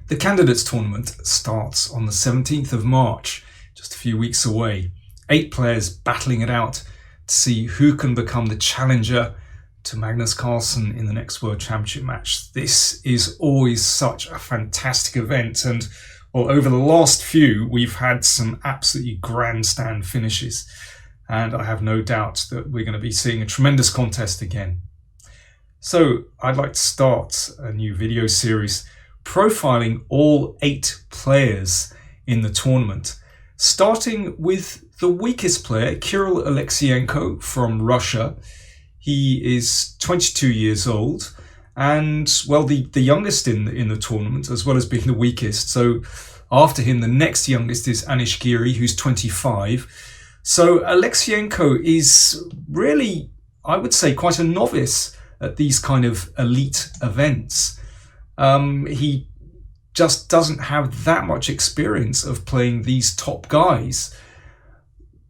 The Candidates Tournament starts on the 17th of March, just a few weeks away. 8 players battling it out to see who can become the challenger to Magnus Carlsen in the next World Championship match. This is always such a fantastic event, and well, over the last few we've had some absolutely grandstand finishes, and I have no doubt that we're going to be seeing a tremendous contest again. So I'd like to start a new video series profiling all 8 players in the tournament, starting with the weakest player, Kirill Alekseenko from Russia. He is 22 years old and, well, the youngest in the tournament, as well as being the weakest. So after him, the next youngest is Anish Giri, who's 25. So Alekseenko is really, I would say, quite a novice at these kind of elite events. He just doesn't have that much experience of playing these top guys.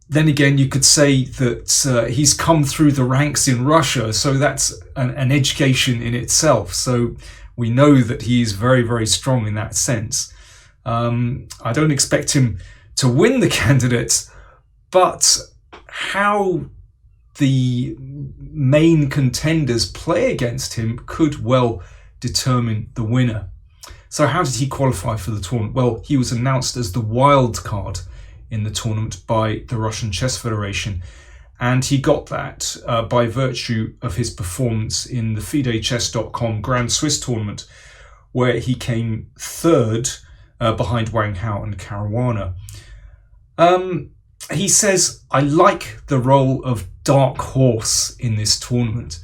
Then again, you could say that he's come through the ranks in Russia, so that's an education in itself. So we know that he is very, very strong in that sense. I don't expect him to win the candidates, but how the main contenders play against him could well determine the winner. So how did he qualify for the tournament? Well, he was announced as the wild card in the tournament by the Russian Chess Federation, and he got that by virtue of his performance in the FIDE-Chess.com Grand Swiss tournament, where he came third behind Wang Hao and Caruana. He says, "I like the role of dark horse in this tournament.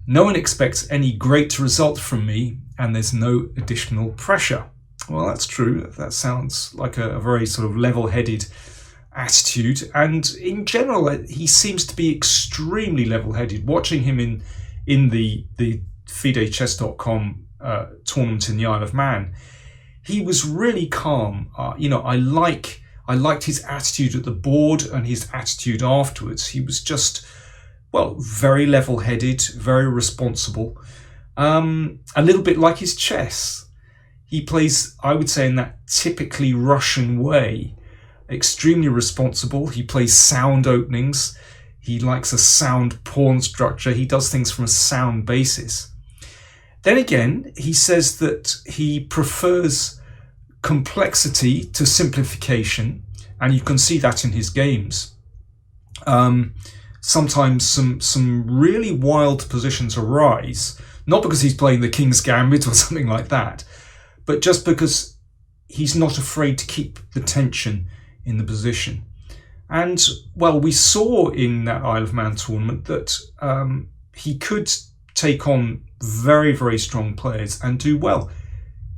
No one expects any great result from me, and there's no additional pressure." Well, that's true. That sounds like a very sort of level-headed attitude. And in general, he seems to be extremely level-headed. Watching him in the FIDE-Chess.com tournament in the Isle of Man, he was really calm. I liked his attitude at the board and his attitude afterwards. He was just, well, very level-headed, very responsible. A little bit like his chess. He plays, I would say, in that typically Russian way, extremely responsible. He plays sound openings. He likes a sound pawn structure. He does things from a sound basis. Then again, he says that he prefers complexity to simplification, and you can see that in his games. Sometimes some really wild positions arise, not because he's playing the King's Gambit or something like that, but just because he's not afraid to keep the tension in the position. And, well, we saw in that Isle of Man tournament that he could take on very, very strong players and do well.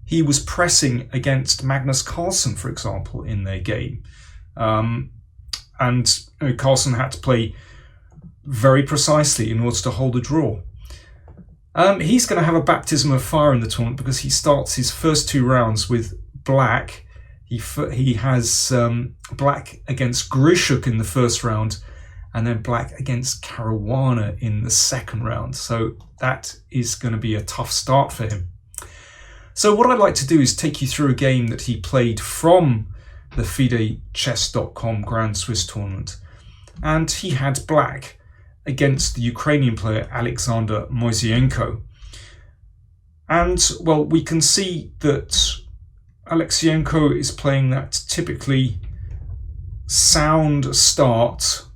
He was pressing against Magnus Carlsen, for example, in their game. And Carlsen had to play very precisely in order to hold a draw. He's going to have a baptism of fire in the tournament because he starts his first 2 rounds with black. He has black against Grishuk in the first round, and then black against Caruana in the second round. So that is going to be a tough start for him. So what I'd like to do is take you through a game that he played from the FIDE-Chess.com Grand Swiss tournament. And he had black against the Ukrainian player Alexander Moiseyenko. And, well, we can see that Alekseenko is playing that typically sound start,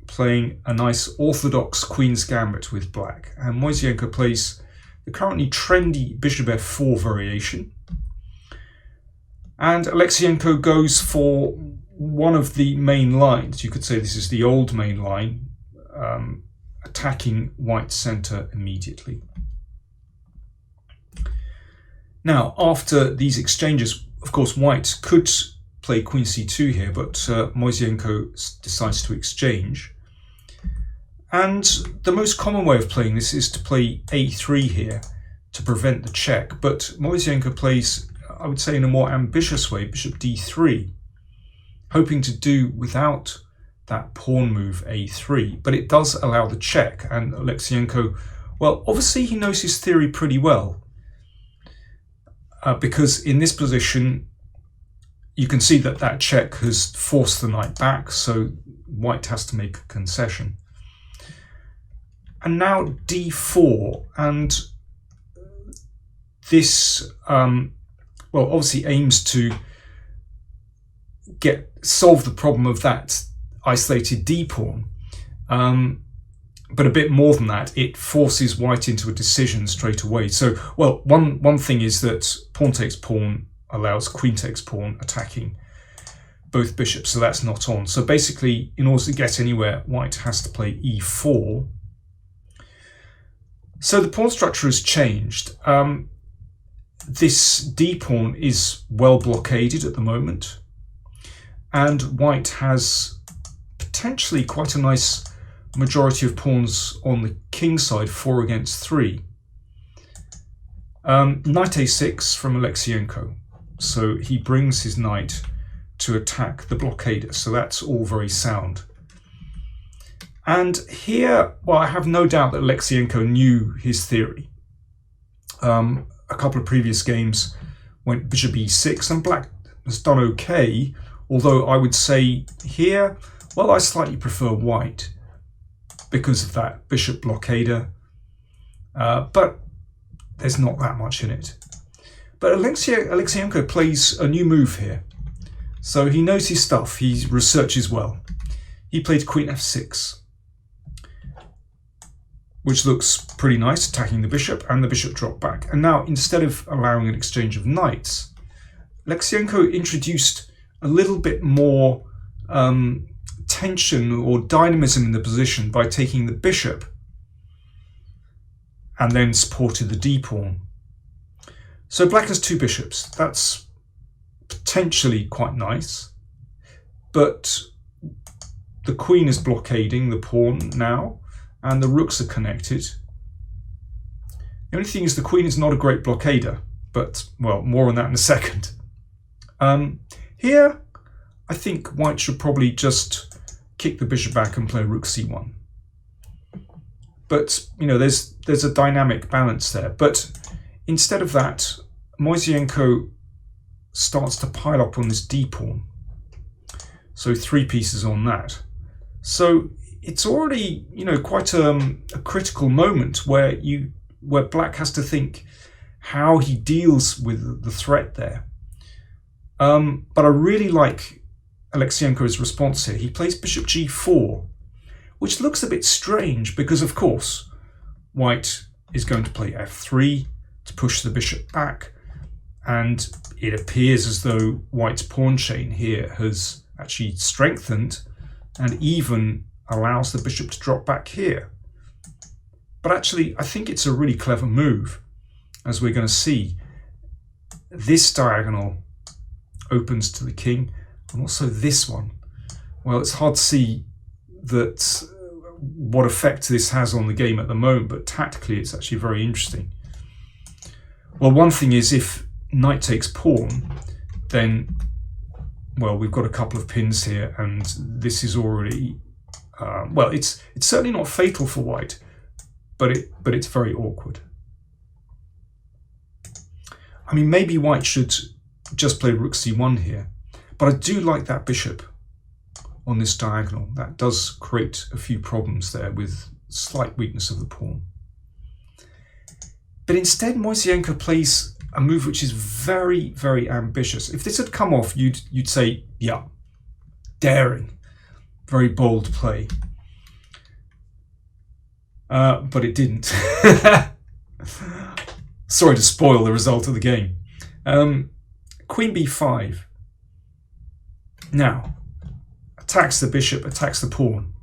playing a nice orthodox Queen's Gambit with black. And Moiseyenko plays the currently trendy Bishop f4 variation. And Alekseenko goes for one of the main lines. You could say this is the old main line, attacking white centre immediately. Now, after these exchanges, of course, white could play Queen c2 here, but Moiseyenko decides to exchange. And the most common way of playing this is to play a3 here to prevent the check. But Moiseyenko plays, I would say, in a more ambitious way, bishop d3, hoping to do without that pawn move a3. But it does allow the check, and Alekseenko, well, obviously he knows his theory pretty well. because in this position you can see that that check has forced the knight back, so white has to make a concession. And now d4, and this well, obviously aims to solve the problem of that isolated d pawn, but a bit more than that, it forces white into a decision straight away. So, well, one thing is that pawn takes pawn allows queen takes pawn attacking both bishops, so that's not on. So basically, in order to get anywhere, white has to play e4. So the pawn structure has changed. This d pawn is well blockaded at the moment, and white has potentially quite a nice majority of pawns on the king side, 4 against 3. Knight a6 from Alekseenko. So he brings his knight to attack the blockader. So that's all very sound. And here, well, I have no doubt that Alekseenko knew his theory. A couple of previous games went bishop e6, and black has done okay. Although I would say here, well, I slightly prefer white because of that bishop blockader, but there's not that much in it. But Alekseenko plays a new move here. So he knows his stuff, he researches well. He played queen f6, which looks pretty nice, attacking the bishop, and the bishop dropped back. And now, instead of allowing an exchange of knights, Alekseenko introduced a little bit more tension or dynamism in the position by taking the bishop and then supported the d pawn. So black has 2 bishops. That's potentially quite nice, but the queen is blockading the pawn now, and the rooks are connected. The only thing is the queen is not a great blockader, but, well, more on that in a second. Here, I think white should probably just kick the bishop back and play rook c1. But, you know, there's a dynamic balance there. But instead of that, Moiseenko starts to pile up on this d pawn. So 3 pieces on that. So it's already, you know, quite a critical moment where black has to think how he deals with the threat there. But I really like Alekseenko's response here. He plays bishop g4, which looks a bit strange because, of course, white is going to play f3 to push the bishop back, and it appears as though white's pawn chain here has actually strengthened and even allows the bishop to drop back here. But actually, I think it's a really clever move, as we're going to see. This diagonal opens to the king, and also this one. Well, it's hard to see that what effect this has on the game at the moment, but tactically it's actually very interesting. Well, one thing is, if knight takes pawn, then, well, we've got a couple of pins here, and this is already, well, it's certainly not fatal for white, but it's very awkward. I mean, maybe white should just play rook c1 here, but I do like that bishop on this diagonal. That does create a few problems there with slight weakness of the pawn. But instead, Moiseenko plays a move which is very, very ambitious. If this had come off, you'd say, yeah, daring, very bold play. But it didn't. Sorry to spoil the result of the game. Queen b5. Now, attacks the bishop, attacks the pawn.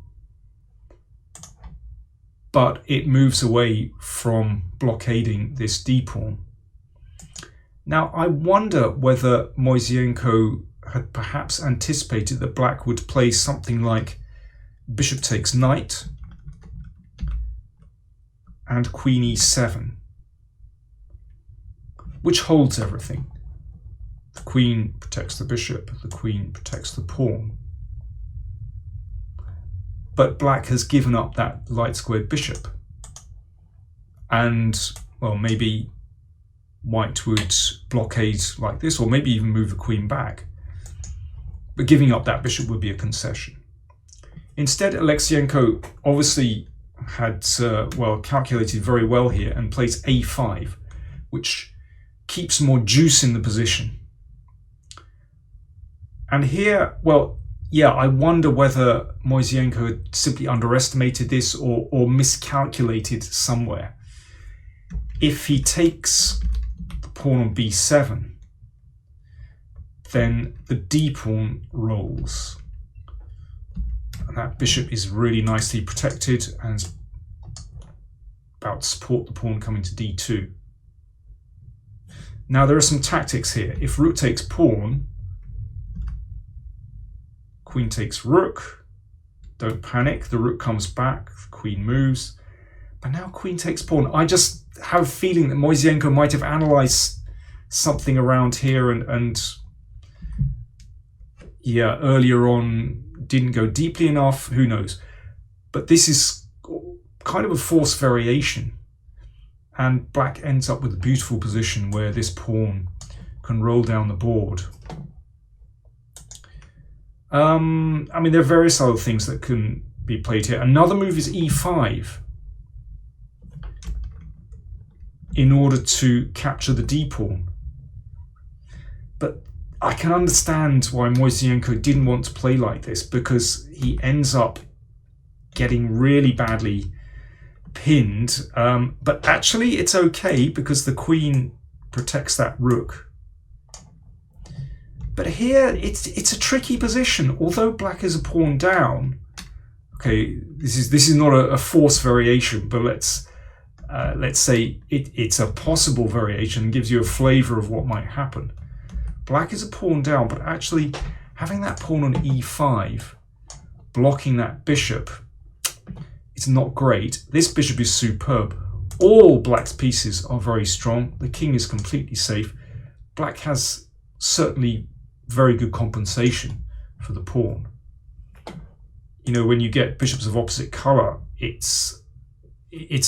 But it moves away from blockading this d pawn. Now, I wonder whether Moiseenko had perhaps anticipated that black would play something like bishop takes knight and queen e7, which holds everything. The queen protects the bishop, the queen protects the pawn. But black has given up that light squared bishop. And, well, maybe white would blockade like this, or maybe even move the queen back. But giving up that bishop would be a concession. Instead, Alekseenko obviously had calculated very well here and plays a5, which keeps more juice in the position. And here, I wonder whether Moiseenko had simply underestimated this or miscalculated somewhere. If he takes the pawn on b7, then the d pawn rolls. And that bishop is really nicely protected and is about to support the pawn coming to d2. Now there are some tactics here. If rook takes pawn, queen takes rook, don't panic, the rook comes back, the queen moves, but now queen takes pawn. I just have a feeling that Moiseenko might have analysed something around here and earlier on didn't go deeply enough, who knows. But this is kind of a forced variation, and black ends up with a beautiful position where this pawn can roll down the board. I mean, there are various other things that can be played here. Another move is e5 in order to capture the d pawn. But I can understand why Moiseenko didn't want to play like this, because he ends up getting really badly pinned. But actually it's okay because the queen protects that rook. But here it's a tricky position. Although black is a pawn down, okay, this is not a forced variation, but let's say it's a possible variation and gives you a flavour of what might happen. Black is a pawn down, but actually having that pawn on e5, blocking that bishop, it's not great. This bishop is superb. All black's pieces are very strong. The king is completely safe. Black has certainly very good compensation for the pawn. You know, when you get bishops of opposite colour, it's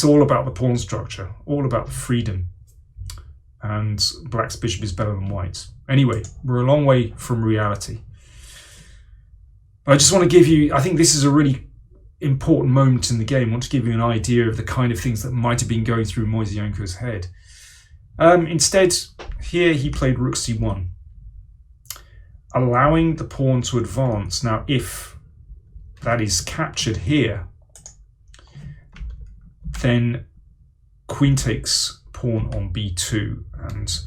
all about the pawn structure, all about the freedom. And black's bishop is better than white's. Anyway, we're a long way from reality. But I just want to give you, I think this is a really important moment in the game. I want to give you an idea of the kind of things that might have been going through Moiseenko's head. Instead, here he played rook c1, allowing the pawn to advance. Now, if that is captured here, then queen takes pawn on b2, and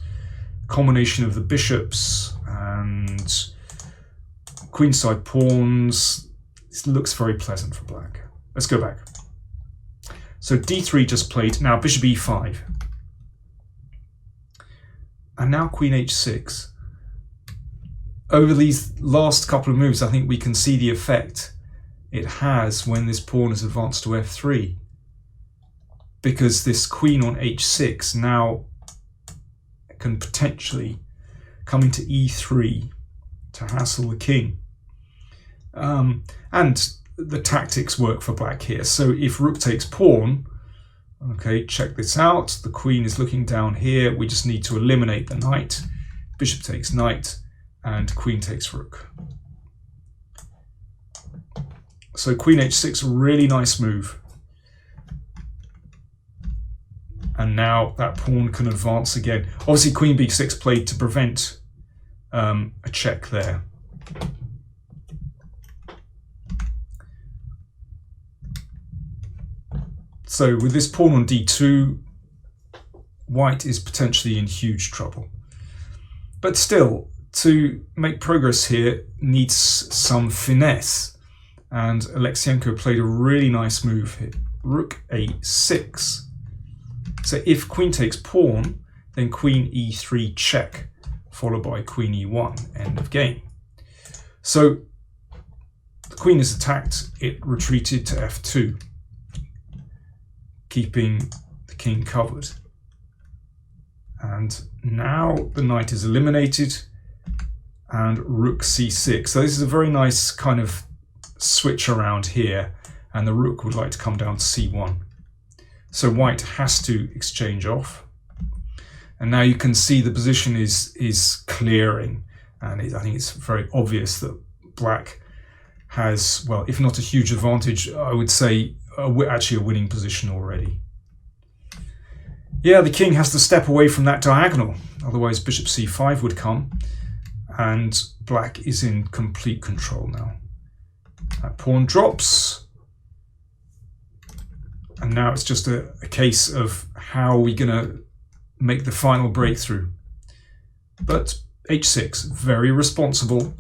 combination of the bishops and queenside pawns, this looks very pleasant for black. Let's go back. So d3 just played, now bishop e5, and now queen h6. Over these last couple of moves, I think we can see the effect it has when this pawn is advanced to f3, because this queen on h6 now can potentially come into e3 to hassle the king. And the tactics work for black here. So if rook takes pawn, okay, check this out. The queen is looking down here. We just need to eliminate the knight. Bishop takes knight, and queen takes rook. So queen h6, really nice move. And now that pawn can advance again. Obviously queen b6 played to prevent a check there. So with this pawn on d2, white is potentially in huge trouble. But still, to make progress here needs some finesse. And Alekseenko played a really nice move here. Rook a6. So if queen takes pawn, then queen e3 check, followed by queen e1, end of game. So the queen is attacked, it retreated to f2, keeping the king covered. And now the knight is eliminated, and rook c6. So this is a very nice kind of switch around here, and the rook would like to come down to c1. So white has to exchange off. And now you can see the position is clearing. And I think it's very obvious that black has, well, if not a huge advantage, I would say actually a winning position already. Yeah, the king has to step away from that diagonal, otherwise bishop c5 would come, and black is in complete control now. That pawn drops, and now it's just a case of how are we going to make the final breakthrough. But h6, very responsible,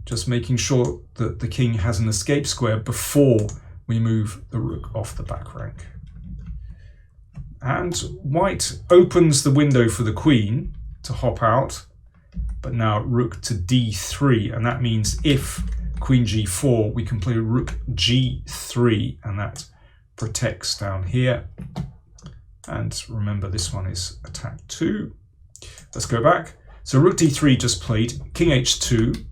just making sure that the king has an escape square before we move the rook off the back rank. And white opens the window for the queen to hop out, but now rook to d3, and that means if queen g4, we can play rook g3, and that protects down here. And remember, this one is attack 2. Let's go back. So rook d3 just played, king h2.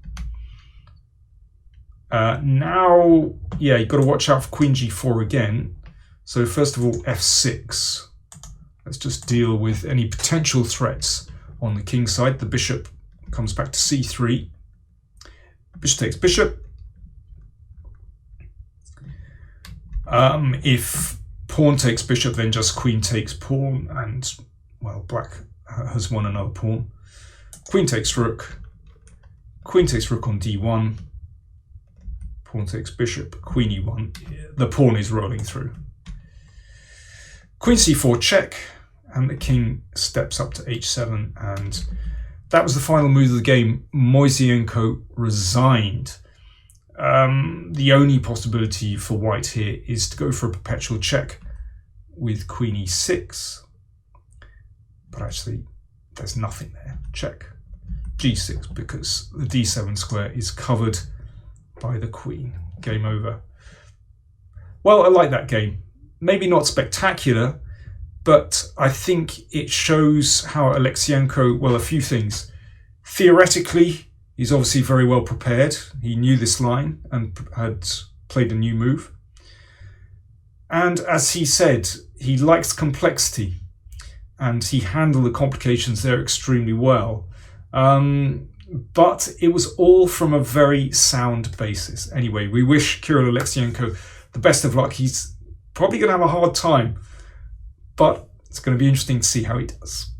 Now, yeah, you've got to watch out for queen g4 again. So first of all, f6. Let's just deal with any potential threats on the king side. The bishop comes back to c3. Bishop takes bishop. If pawn takes bishop, then just queen takes pawn, and, well, black has won another pawn. Queen takes rook. Queen takes rook on d1. Pawn takes bishop. Queen e1. The pawn is rolling through. Queen c4 check, and the king steps up to h7, and that was the final move of the game. Alekseenko resigned. The only possibility for white here is to go for a perpetual check with queen e6, but actually there's nothing there. Check. g6, because the d7 square is covered by the queen. Game over. Well, I like that game. Maybe not spectacular, but I think it shows how Alekseenko, well, a few things. Theoretically, he's obviously very well prepared. He knew this line and had played a new move. And as he said, he likes complexity, and he handled the complications there extremely well. But it was all from a very sound basis. Anyway, we wish Kirill Alekseenko the best of luck. He's probably going to have a hard time, but it's going to be interesting to see how he does.